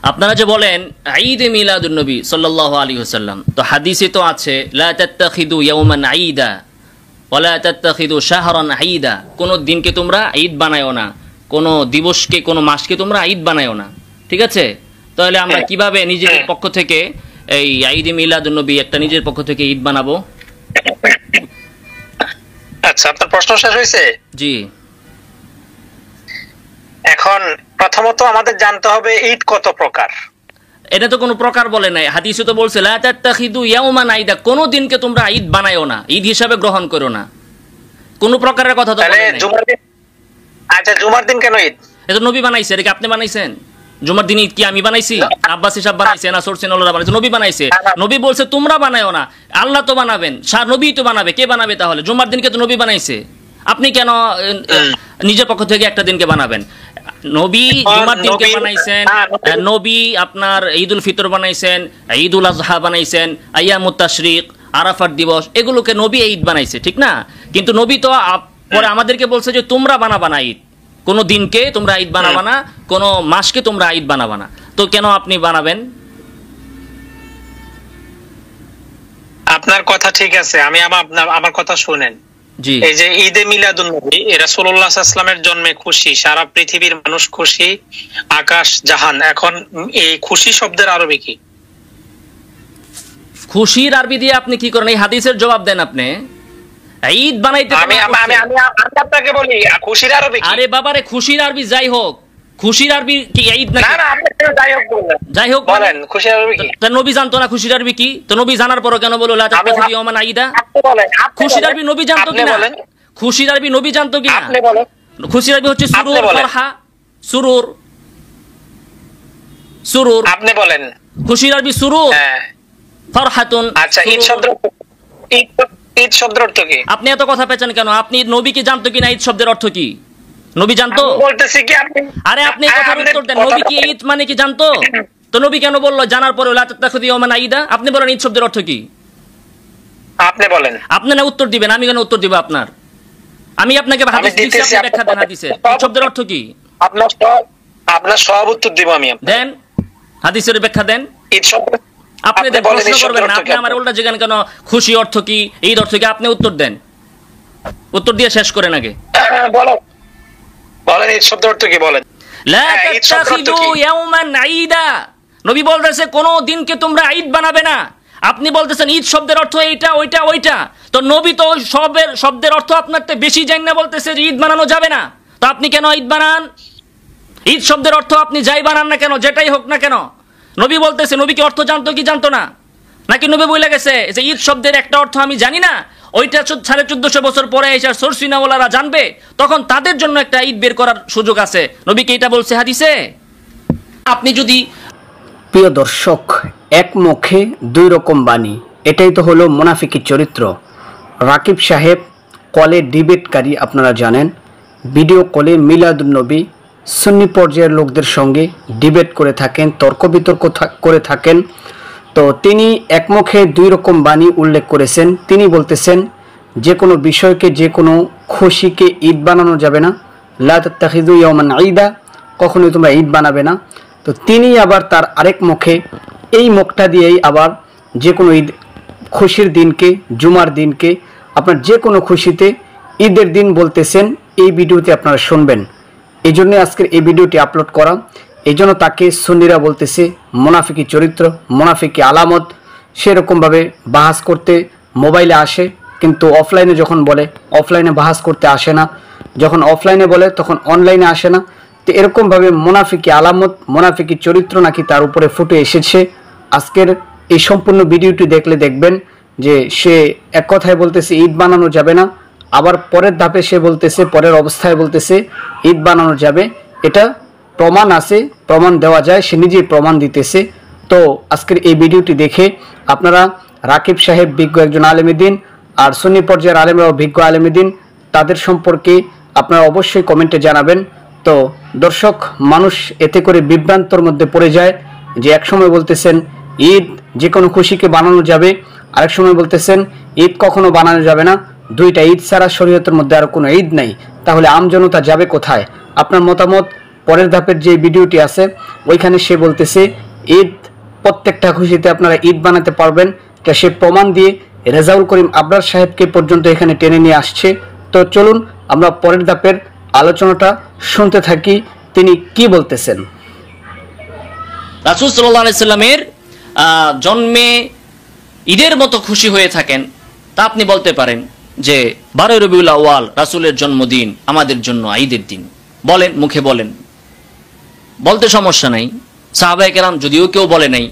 আপনারা যে বলেন ঈদে মিলাদুন নবী সাল্লাল্লাহু আলাইহি ওয়াসাল্লাম, তো হাদিসে তো আছে লা তাত্তাখিদু ইয়াওমান ঈদা ওয়ালা তাত্তাখিদু শাহরান ঈদা, কোন দিনকে তোমরা ঈদ বানায়ও না, কোন দিবসকে কোন মাসকে তোমরা ঈদ বানায়ও না। ঠিক আছে, তাহলে আমরা কিভাবে নিজের পক্ষ থেকে এই ঈদে মিলাদুন নবী একটা নিজের পক্ষ থেকে ঈদ বানাবো? আচ্ছা, আপনার প্রশ্ন শেষ হয়েছে? জি। এখন প্রথমত আমাদের জানতে হবে ঈদ কত প্রকার। এটা তো কোনো প্রকার বলে নাই, হাদিসে তো বলছে লা তাত্তাখিদু ইয়াওমান ঈদা, কোন দিনকে তোমরা ঈদ বানায়ও না, ঈদ হিসাবে গ্রহণ করো না, কোন প্রকারের কথা তো বলে নাই। জুমার দিন, আচ্ছা জুমার দিন কেন ঈদ? এটা নবী বানাইছে, এটা কি আপনি বানাইছেন? জুমার দিন ঈদ কি আমি বানাইছি? আব্বাস সাহেব বানাইছে না সোরসিন আল্লাহ বানাইছে? নবী বানাইছে। নবী বলছে তোমরা বানায়ও না, আল্লাহ তো বানাবেন, নবী তো বানাবে, কে বানাবে তাহলে? জুমার দিনকে তো নবী বানাইছে, আপনি কেন নিজের পক্ষ থেকে একটা দিনকে বানাবেন? নবী জুমার দিনকে বানাইছেন, নবী আপনার ঈদুল ফিতর বানাইছেন, ঈদুল আজহা বানাইছেন, আইয়ামুত তাশরিক, আরাফাত দিবস, এগুলোকে নবী ঈদ বানাইছে, ঠিক না? কিন্তু নবী তো পরে আমাদেরকে বলছে যে তোমরা বানাবা না ঈদ, কোন দিনকে তোমরা ঈদ বানাবা না, কোন মাসকে তোমরা ঈদ বানাবা না, তো কেন আপনি বানাবেন? আপনার কথা ঠিক আছে, আমি আমার কথা শুনেন। জি। এই যে ঈদে মিলাদুন নবী, রাসূলুল্লাহ সাল্লাল্লাহু আলাইহি ওয়াসাল্লামের জন্মে খুশি, সারা পৃথিবীর মানুষ খুশি, আকাশ জাহান। এখন এই খুশি শব্দের আরবি কি? খুশির আরবি দিয়ে আপনি কি করেন? এই হাদিসের জবাব দেন আপনি। ঈদ বানাইতে আমি আপনাকে বলি খুশির আরবি কি? আরে বাবারে, খুশির আরবি যাই হোক, খুশির আরবি কি ঈদ নাকি? না না, আপনি যাই হোক বলেন। যাই হোক বলেন খুশির আরবি কি? তা নবী জানতো না খুশির আরবি কি? তো নবী জানার পরও কেন বলল লা তাত্তাখিদু ইয়াওমান ঈদা? আপনি বলেন। খুশির আরবি নবী জানতো কি না? খুশির আরবি নবী জানতো কি না? আপনি বলেন। খুশির আরবি হচ্ছে সুরুর, ফারহা, সুরুর, সুরুর। আপনি বলেন। খুশির আরবি সুরুর, ফারহাতুন। আচ্ছা, ঈদ শব্দের অর্থ কি? আপনি এত কথা পেঁচান কেন? আপনি নবী কি জানতো কিনা ঈদ শব্দের অর্থ কি? নবী জানতো? বলতেছি কি আপনি? আরে আপনি কথার উত্তর দেন। নবী কি ঈদ মানে কি জানতো? তো নবী কেন বললো জানার পরে লা তাত্তাখিদু ইয়াওমান ঈদা? আপনি বলেন ঈদ শব্দের অর্থ কি? আপনি বলেন। আপনি না উত্তর দিবেন, আমি কেন উত্তর দিব আপনার? আমি আপনাকে হাদিস দিচ্ছি, আপনি ব্যাখ্যা দেন হাদিসের ঈদ শব্দের অর্থ কি? আপনার সব উত্তর দিব আমি। দেন, হাদিসের ব্যাখ্যা দেন। ঈদ শব্দ আপনি দেন, প্রশ্ন করবেন না। আপনি আমার উল্টা জিজ্ঞাসা কেন খুশি অর্থ কি, ঈদ অর্থ কি? আপনি উত্তর দেন, উত্তর দিয়ে শেষ করেন আগে। বলেন ঈদ শব্দের অর্থ কি বলেন। লা তাত্তাখিদু ইয়াওমান ঈদা, নবী বলতেছে কোন দিনকে তোমরা ঈদ বানাবে না। আপনি বলতেছেন ঈদ শব্দের অর্থ এইটা ওইটা ওইটা, তো নবী তো সবের শব্দের অর্থ আপনার থেকে বেশি জানেন না, বলতেছে যে ঈদ বানানো যাবে না, তো আপনি কেন ঈদ বানান? ঈদ শব্দের অর্থ আপনি যাই বানান না কেন, যেটাই হোক না কেন, নবী বলতেছে, নবী কি অর্থ জানতো কি জানতো না? নাকি নবী বলে গেছে যে ঈদ শব্দের একটা অর্থ আমি জানি না, ওইটা 1450 বছর পরে এসে সরসিনাওয়ালারা জানবে, তখন তাদের জন্য একটা ঈদ বের করার সুযোগ আছে। নবী কি এটা বলছে হাদিসে? আপনি যদি প্রিয় দর্শক, এক মুখে দুই রকম বাণী, এটাই তো হলো মুনাফিকের চরিত্র। রাকিব সাহেব কলে ডিবেটকারী, আপনারা জানেন, ভিডিও কলে মিলাদুন নবী সুন্নি পর্যায়ের লোকদের সঙ্গে ডিবেট করে থাকেন, তর্ক বিতর্ক করে থাকেন। তো তিনি এক মুখে দুই রকম বাণী উল্লেখ করেছেন। তিনি বলতেছেন যে কোনো বিষয়কে, যে কোনো খুশিকে ঈদ বানানো যাবে না, লা তাত্তাখিদু ইয়াওমান ঈদা, কখনোই তোমরা ঈদ বানাবে না। তো তিনি আবার তার আরেক মুখে এই মুখটা দিয়েই আবার যে কোনো ঈদ খুশির দিনকে, জুমার দিনকে, আপনার যে কোনো খুশিতে ঈদের দিন বলতেছেন। এই ভিডিওতে আপনারা শুনবেন, এই জন্য আজকের এই ভিডিওটি আপলোড করা। এই জন্য তাকে সুন্নিরা বলতেছে মুনাফিকি চরিত্র, মুনাফিকি আলামত। সেরকমভাবে বাহাস করতে মোবাইলে আসে, কিন্তু অফলাইনে যখন বলে অফলাইনে বাহাস করতে আসে না, যখন অফলাইনে বলে তখন অনলাইনে আসে না। তো এরকমভাবে মুনাফিকি আলামত, মুনাফিকি চরিত্র নাকি তার উপরে ফুটে এসেছে। আজকের এই সম্পূর্ণ ভিডিওটি দেখলে দেখবেন যে সে এক কথায় বলতেছে ঈদ বানানো যাবে না, আবার পরের ধাপে সে বলতেছে, পরের অবস্থায় বলতেছে ঈদ বানানো যাবে। এটা প্রমাণ আছে, প্রমাণ দেওয়া যায়, সে নিজেই প্রমাণ দিতেছে। তো আজকের এই ভিডিওটি দেখে আপনারা রাকিব সাহেব বিজ্ঞ একজন আলেমে দ্বীন, আর সুন্নি পর্যায়ের আলেমরাও বিজ্ঞ আলেমে দ্বীন, তাদের সম্পর্কে আপনারা অবশ্যই কমেন্টে জানাবেন। তো দর্শক, মানুষ এতে করে বিভ্রান্তর মধ্যে পড়ে যায় যে এক সময় বলতেছেন ঈদ যে কোনো খুশিকে বানানো যাবে, আরেক সময় বলতেছেন ঈদ কখনো বানানো যাবে না। দুইটা ঈদ ছাড়া শরীয়তের মধ্যে আর কোনো ঈদ নাই, তাহলে আমজনতা যাবে কোথায়? আপনার মতামত পরের ধাপের যে ভিডিওটি আছে ওইখানে সে বলতেছে ঈদ প্রত্যেকটা খুশিতে আপনারা ঈদ বানাতে পারবেন, তা সে প্রমাণ দিয়ে রেজাউল করিম আবরার সাহেবকে পর্যন্ত এখানে টেনে নিয়ে আসছে। তো চলুন আমরা পরের ধাপের আলোচনাটা শুনতে থাকি, তিনি কি বলতেছেন। রাসূল সাল্লাল্লাহু আলাইহি সাল্লামের জন্মে ঈদের মতো খুশি হয়ে থাকেন, তা আপনি বলতে পারেন যে 12 রবিউল আউয়াল রাসূলের জন্মদিন আমাদের জন্য ঈদের দিন, বলেন, মুখে বলেন, বলতে সমস্যা নাই। সাহাবায়ে কেরাম যদিও কেউ বলে নাই,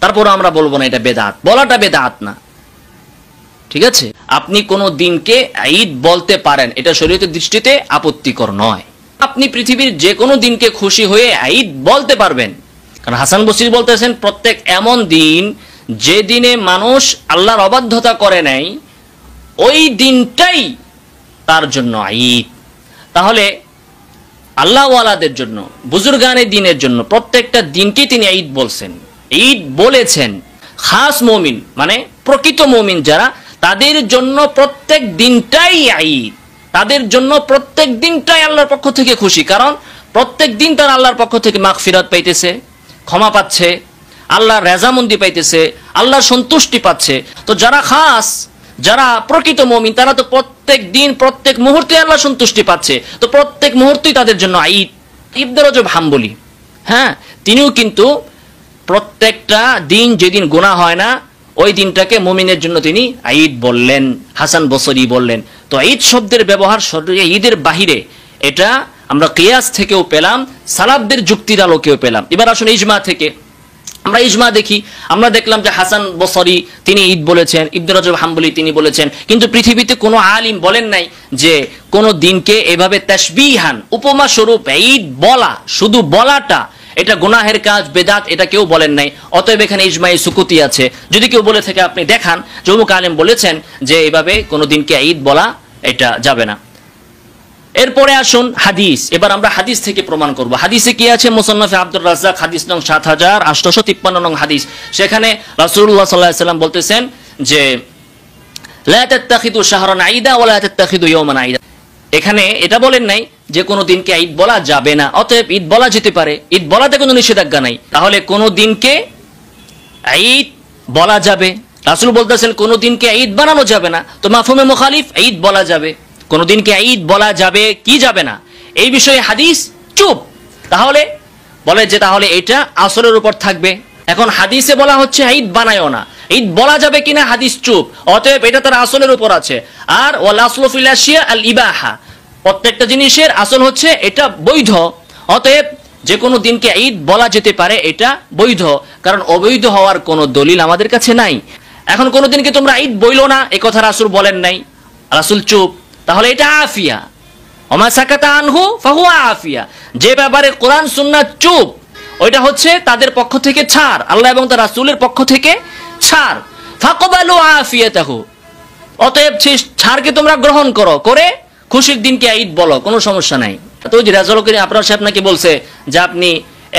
তারপরও আমরা বলবো না এটা বেদাত, বলাটা বেদাত না, ঠিক আছে। আপনি কোনো দিনকে ঈদ বলতে পারেন, এটা শরীয়তের দৃষ্টিতে আপত্তিকর নয়। আপনি পৃথিবীর যে কোনো দিনকে খুশি হয়ে ঈদ বলতে পারবেন, কারণ হাসান বসরি বলতেছেন প্রত্যেক এমন দিন যে দিনে মানুষ আল্লাহর অবাধ্যতা করে নাই ওই দিনটাই তার জন্য ঈদ। তাহলে আল্লাহওয়ালাদের জন্য, বুজুর্গানের দিনের জন্য প্রত্যেকটা দিনকে তিনি ঈদ বলছেন, ঈদ বলেছেন। খাস মুমিন মানে প্রকৃত মুমিন যারা, তাদের জন্য প্রত্যেক দিনটাই ঈদ, তাদের জন্য প্রত্যেক দিনটাই আল্লাহর পক্ষ থেকে খুশি, কারণ প্রত্যেক দিন তারা আল্লাহর পক্ষ থেকে মাগফিরাত পাইতেছে, ক্ষমা পাচ্ছে, আল্লাহর রেজামন্দি পাইতেছে, আল্লাহর সন্তুষ্টি পাচ্ছে। তো যারা খাস, যারা প্রকৃত মুমিন, তারা তো প্রত্যেক দিন প্রত্যেক মুহূর্তে আল্লাহ সন্তুষ্টি পাচ্ছে, তো প্রত্যেক মুহূর্তেই তাদের জন্য ঈদ। ইবনে রজব হাম্বলি, হ্যাঁ, তিনিও কিন্তু প্রত্যেকটা দিন যেদিন গুনাহ হয় না ওই দিনটাকে মুমিনের জন্য তিনি ঈদ বললেন। হাসান বসরি বললেন। তো ঈদ শব্দের ব্যবহার ঈদের বাহিরে, এটা আমরা কিয়াস থেকেও পেলাম, সালাফদের যুক্তির আলোকেও পেলাম। এবার আসুন ইজমা থেকে আমরা ইজমা দেখি। আমরা দেখলাম যে হাসান বসরি তিনি ঈদ বলেছেন, ইবনে রজব হাম্বলি তিনি বলেছেন, কিন্তু পৃথিবীতে কোনো আলিম বলেন নাই যে কোনো দিনকে এভাবে তাশবিহান, উপমা স্বরূপ ঈদ বলা, শুধু বলাটা এটা গুনাহের কাজ, বেদাত, এটা কেউ বলেন নাই। অতএব এখানে ইজমাই সুকুতি আছে। যদি কেউ বলে থাকে আপনি দেখান যে অমুক আলেম বলেছেন যে এভাবে কোনো দিনকে ঈদ বলা এটা যাবে না। এরপরে আসুন হাদিস। এবার আমরা হাদিস থেকে প্রমাণ করব। হাদিসে কি আছে? মুসান্নাফে আব্দুর রাজ্জাক হাদিস নং 7853 নং হাদিস। সেখানে রাসূলুল্লাহ সাল্লাল্লাহু আলাইহি ওয়াসাল্লাম বলতেছেন যে লা তাত্তাখিদু শাহরান ঈদা ওয়া লা তাত্তাখিদু ইয়াওমান ঈদা। এখানে এটা বলেন নাই যে কোনো দিনকে ঈদ বলা যাবে না, অতএব ঈদ বলা যেতে পারে, ঈদ বলাতে কোনো নিষেধাজ্ঞা নাই। তাহলে কোনো দিনকে ঈদ বলা যাবে। রাসূল বলতেছেন কোনো দিনকে ঈদ বানানো যাবে না, তো মাফহুমে মুখালিফ, ঈদ বলা যাবে। কোনো দিনকে ঈদ বলা যাবে কি যাবে না, এই বিষয়ে হাদিস চুপ। তাহলে বলে যে তাহলে এটা আসলের উপর থাকবে। এখন হাদিসে বলা হচ্ছে ঈদ বানায়ও না, ঈদ বলা যাবে কিনা হাদিস চুপ, অতএব এটা তার আসলের উপর আছে। আর ওয়াল আসলু ফিল আশিয়া আল ইবাহা, প্রত্যেকটা জিনিসের আসল হচ্ছে এটা বৈধ, অতএব যে কোনো দিনকে ঈদ বলা যেতে পারে, এটা বৈধ, কারণ অবৈধ হওয়ার কোনো দলিল আমাদের কাছে নাই। এখন কোনো দিনকে তোমরা ঈদ বইলো না, এই কথা রাসূল বলেন নাই, রাসূল চুপ, তাহলে এটা আফিয়া। ওমা সাকাতা আনহু ফাহুয়া আফিয়া, যে ব্যাপারে কোরআন সুন্নাহ চুপ, ওইটা হচ্ছে তাদের পক্ষ থেকে ছাড়, আল্লাহ এবং তার রাসূলের পক্ষ থেকে ছাড়। ফাকবালু আফিয়াতাহু, অতএব সেই ছাড়কে তোমরা গ্রহণ করো, করে খুশির দিনকে ঈদ বলো, কোনো সমস্যা নাই। তো যে রেজাউল করিম আপনার সাহেব নাকি বলছে যে আপনি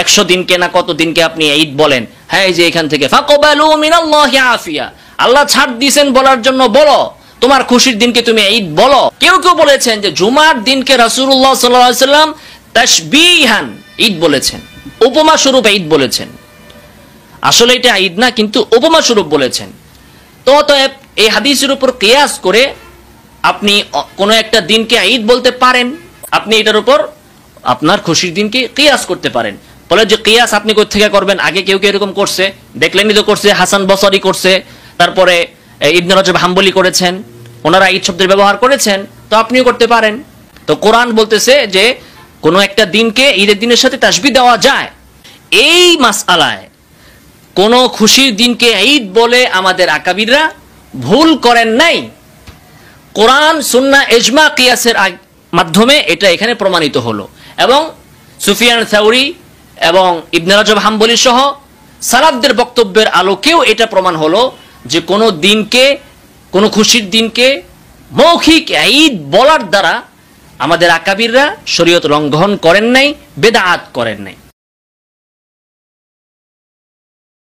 100 দিনকে না কত দিনকে আপনি ঈদ বলেন। হ্যাঁ, এই যে এখান থেকে ফাকবালু মিনাল্লাহি আফিয়া, আল্লাহ ছাড় দিয়েছেন বলার জন্য বলো, তোমার খুশির দিনকে তুমি ঈদ বলো। কেউ কেউ বলেছেন যে জুমার দিনকে রাসূলুল্লাহ সাল্লাল্লাহু আলাইহি ওয়াসাল্লাম তাশবিহান ঈদ বলেছেন, উপমা স্বরূপ ঈদ বলেছেন। আসলে এটা ঈদ না, কিন্তু উপমা স্বরূপ বলেছেন। তো অতএব এই হাদিসের উপর কিয়াস করে আপনি কোনো একটা দিনকে ঈদ বলতে পারেন, আপনি এটার উপর আপনার খুশির দিনকে কিয়াস করতে পারেন। বলে যে কিয়াস আপনি কোথা থেকে করবেন? আগে কেউ কেউ এরকম করছে, দেখলেনই তো করছে, হাসান বসরি করছে, তারপরে ইবনে রজব হাম্বলি করেছেন, ওনারা ঈদ শব্দের ব্যবহার করেছেন, তো আপনিও করতে পারেন। তো কোরআন বলতেছে যে কোনো একটা দিনকে ঈদের দিনের সাথে তাসবিহ দেওয়া যায়। এই মাসআলায় কোনো খুশির দিনকে ঈদ বলে আমাদের আকাবিররা ভুল করেন নাই। কোরআন, সুন্নাহ, ইজমা, কিয়াসের মাধ্যমে এটা এখানে প্রমাণিত হলো, এবং সুফিয়ান সাউরি এবং ইবনে রজব হাম্বলি সহ সালাফদের বক্তব্যের আলোকেও এটা প্রমাণ হলো যে কোনো দিনকে, কোনো খুশির দিনকে মৌখিক ঈদ বলার দ্বারা আমাদের আকাবিররা শরীয়ত লঙ্ঘন করেন নাই, বেদাত করেন নাই।